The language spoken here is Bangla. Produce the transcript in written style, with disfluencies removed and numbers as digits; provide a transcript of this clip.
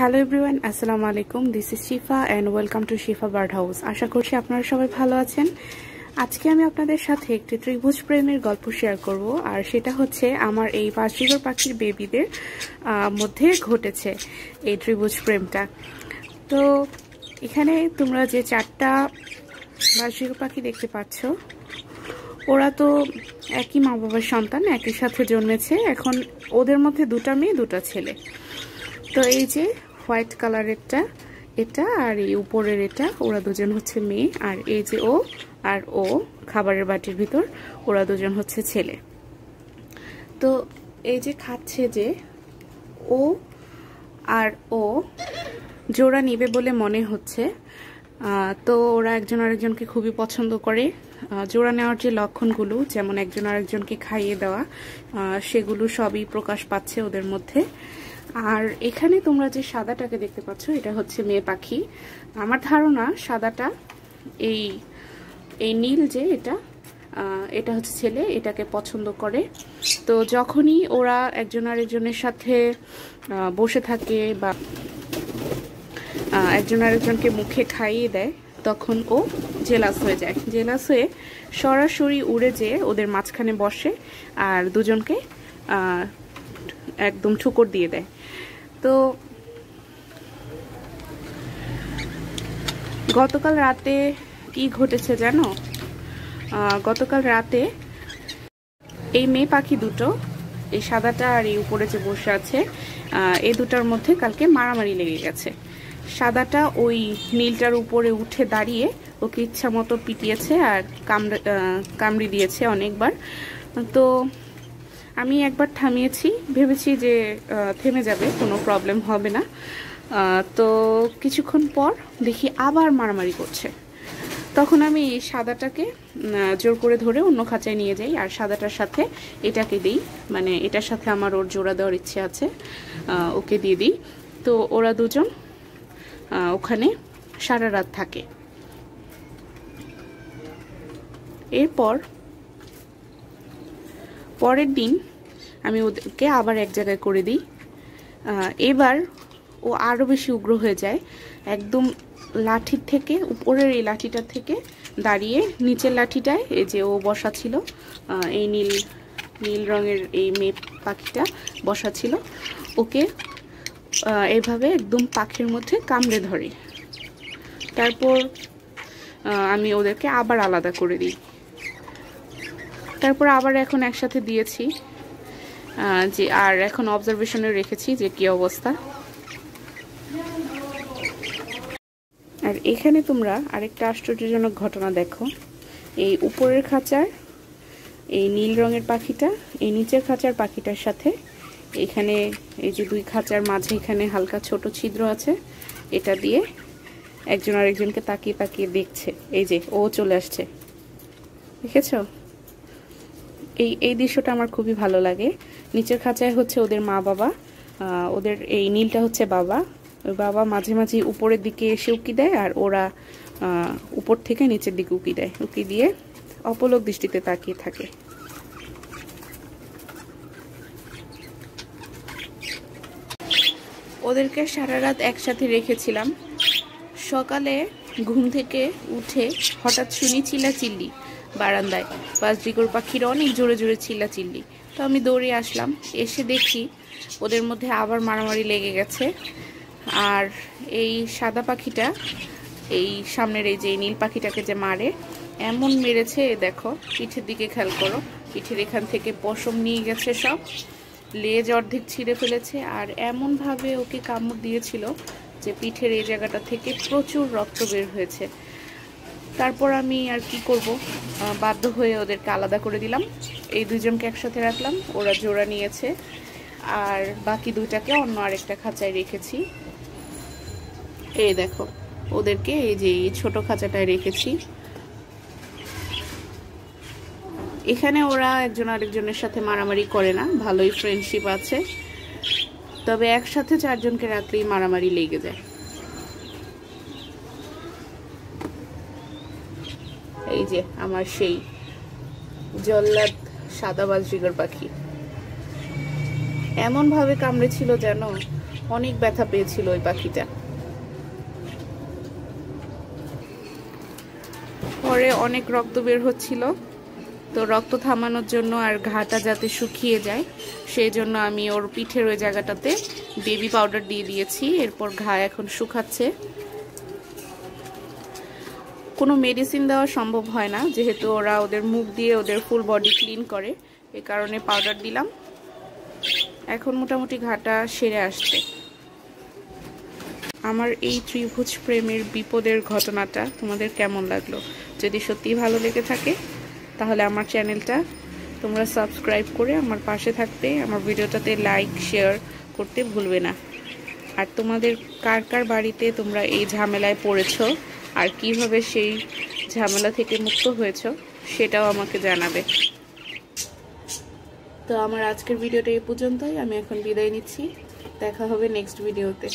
হ্যালো এভরিওয়ান, আসসালামু আলাইকুম। This is Shifa and welcome to Shifa bird house. আশা করছি আপনারা সবাই ভালো আছেন। আজকে আমি আপনাদের সাথে একটি ত্রিভুজ প্রেমের গল্প শেয়ার করব, আর সেটা হচ্ছে আমার এই বাজরিগর পাখির বেবিদের মধ্যে ঘটেছে এই ত্রিভুজ প্রেমটা। তো এখানে তোমরা যে চারটা বাজরিগর পাখি দেখতে পাচ্ছ, ওরা তো একই মা বাবার সন্তান, একই সাথে জন্মেছে। এখন ওদের মধ্যে দুটা মেয়ে দুটা ছেলে। তো এই যে হোয়াইট কালারেরটা এটা, আর এই উপরের এটা, ওরা দুজন হচ্ছে মেয়ে। আর এই যে ও আর ও খাবারের বাটির ভিতর, ওরা দুজন হচ্ছে ছেলে। তো এই যে খাচ্ছে যে ও আর ও জোড়া নিবে বলে মনে হচ্ছে। তো ওরা একজন আরেকজনকে খুবই পছন্দ করে। জোড়া নেওয়ার যে লক্ষণগুলো, যেমন একজন আরেকজনকে খাইয়ে দেওয়া, সেগুলো সবই প্রকাশ পাচ্ছে ওদের মধ্যে। আর এখানে তোমরা যে সাদাটাকে দেখতে পাচ্ছ, এটা হচ্ছে মেয়ে পাখি। আমার ধারণা সাদাটা এই নীল যে এটা হচ্ছে ছেলে, এটাকে পছন্দ করে। তো যখনই ওরা একজন আরেকজনের সাথে বসে থাকে বা একজন আরেকজনকে মুখে খাইয়ে দেয়, তখন ও জেলাস হয়ে যায়। জেলাস হয়ে সরাসরি উড়ে যেয়ে ওদের মাঝখানে বসে আর দুজনকে একদম ঠুকর দিয়ে দেয়। তো গতকাল রাতে কি ঘটেছে জানো? গতকাল রাতে এই মেয়ে পাখি দুটো, এই সাদাটা আর এই উপরে যে বসে আছে, এই দুটার মধ্যে কালকে মারামারি লেগে গেছে। সাদাটা ওই নীলটার উপরে উঠে দাঁড়িয়ে ওকে ইচ্ছা মতো পিটিয়েছে আর কামড়ে দিয়েছে অনেকবার। তো আমি একবার থামিয়েছি, ভেবেছি যে থেমে যাবে, কোনো প্রবলেম হবে না। তো কিছুক্ষণ পর দেখি আবার মারামারি করছে। তখন আমি এই সাদাটাকে জোর করে ধরে অন্য খাঁচায় নিয়ে যাই, আর সাদাটার সাথে এটাকে দিই, মানে এটার সাথে আমার ওর জোড়া দেওয়ার ইচ্ছে আছে, ওকে দিয়ে দিই। তো ওরা দুজন ওখানে সারা রাত থাকে। এরপর পরের দিন আমি ওদেরকে আবার এক জায়গায় করে দিই। এবার ও আরও বেশি উগ্র হয়ে যায়। একদম লাঠির থেকে, উপরের এই লাঠিটার থেকে দাঁড়িয়ে নিচের লাঠিটায় এই যে ও বসা ছিল, এই নীল রঙের এই মেয়ে পাখিটা বসা ছিল, ওকে এইভাবে একদম পাখির মধ্যে কামড়ে ধরে। তারপর আমি ওদেরকে আবার আলাদা করে দিই। তারপর আবার এখন একসাথে দিয়েছি যে, আর এখন অবজারভেশনে রেখেছি যে কি অবস্থা। আর এখানে তোমরা আরেকটা আশ্চর্যজনক ঘটনা দেখো। এই উপরের খাঁচার এই নীল রঙের পাখিটা এই নিচের খাঁচার পাখিটার সাথে এখানে এই যে দুই খাঁচার মাঝে এখানে হালকা ছোট ছিদ্র আছে, এটা দিয়ে একজন আরেকজনকে তাকিয়ে তাকিয়ে দেখছে। এই যে ও চলে আসছে, দেখেছো? এই দৃশ্যটা আমার খুবই ভালো লাগে। নিচের খাঁচায় হচ্ছে ওদের মা বাবা, ওদের এই নীলটা হচ্ছে বাবা। ওই বাবা মাঝে মাঝে উপরের দিকে এসে উকি দেয়, আর ওরা উপর থেকে নিচের দিকে উকি দেয়, উকি দিয়ে অপলক দৃষ্টিতে তাকিয়ে থাকে। ওদেরকে সারা রাত একসাথে রেখেছিলাম। সকালে ঘুম থেকে উঠে হঠাৎ শুনি চিল্লাচিল্লি বারান্দায়, বাজরিগর পাখির অনেক জোরে জোরে চিল্লাচিল্লি। তো আমি দৌড়ে আসলাম, এসে দেখি ওদের মধ্যে আবার মারামারি লেগে গেছে। আর এই সাদা পাখিটা এই সামনের এই যে নীল পাখিটাকে যে মারে, এমন মেরেছে, দেখো পিঠের দিকে খেয়াল করো, পিঠের এখান থেকে পশম নিয়ে গেছে সব, লেজ অর্ধেক ছিঁড়ে ফেলেছে। আর এমনভাবে ওকে কামড় দিয়েছিল যে পিঠের এই জায়গাটা থেকে প্রচুর রক্ত বের হয়েছে। তারপর আমি আর কি করব, বাধ্য হয়ে ওদেরকে আলাদা করে দিলাম। এই দুজনকে একসাথে রাখলাম, ওরা জোড়া নিয়েছে। আর বাকি দুইটাকে অন্য আরেকটা খাঁচায় রেখেছি। এই দেখো ওদেরকে এই যে ছোট খাঁচাটায় রেখেছি। এখানে ওরা একজন আরেকজনের সাথে মারামারি করে না, ভালোই ফ্রেন্ডশিপ আছে। তবে একসাথে চারজনকে রাখলেই মারামারি লেগে যায়। এই যে আমার সেই জল্লাদ সাদা বাজরিগর পাখি, এমন ভাবে কামড়েছিল যেন অনেক ব্যথা পেয়েছিল ওই পাখিটা। পরে অনেক রক্ত বের হচ্ছিল, তো রক্ত থামানোর জন্য আর ঘাটা যাতে শুকিয়ে যায় সেই জন্য আমি ওর পিঠের ওই জায়গাটাতে বেবি পাউডার দিয়ে দিয়েছি। এরপর ঘা এখন শুকাচ্ছে। কোনো মেডিসিন দেওয়া সম্ভব হয় না, যেহেতু ওরা ওদের মুখ দিয়ে ওদের ফুল বডি ক্লিন করে, এই কারণে পাউডার দিলাম। এখন মোটামুটি ঘাটা সেরে আসছে। আমার এই ত্রিভুজ প্রেমের বিপদের ঘটনাটা তোমাদের কেমন লাগলো? যদি সত্যিই ভালো লেগে থাকে তাহলে আমার চ্যানেলটা তোমরা সাবস্ক্রাইব করে আমার পাশে থাকবে। আমার ভিডিওটাতে লাইক শেয়ার করতে ভুলবে না। আর তোমাদের কার কার বাড়িতে তোমরা এই ঝামেলায় পড়েছো আর কিভাবে সেই ঝামেলা থেকে মুক্ত হয়েছো সেটাও আমাকে জানাবে। তো আমার আজকের ভিডিওটা এই পর্যন্তই। আমি এখন বিদায় নিচ্ছি। দেখা হবে নেক্সট ভিডিওতে।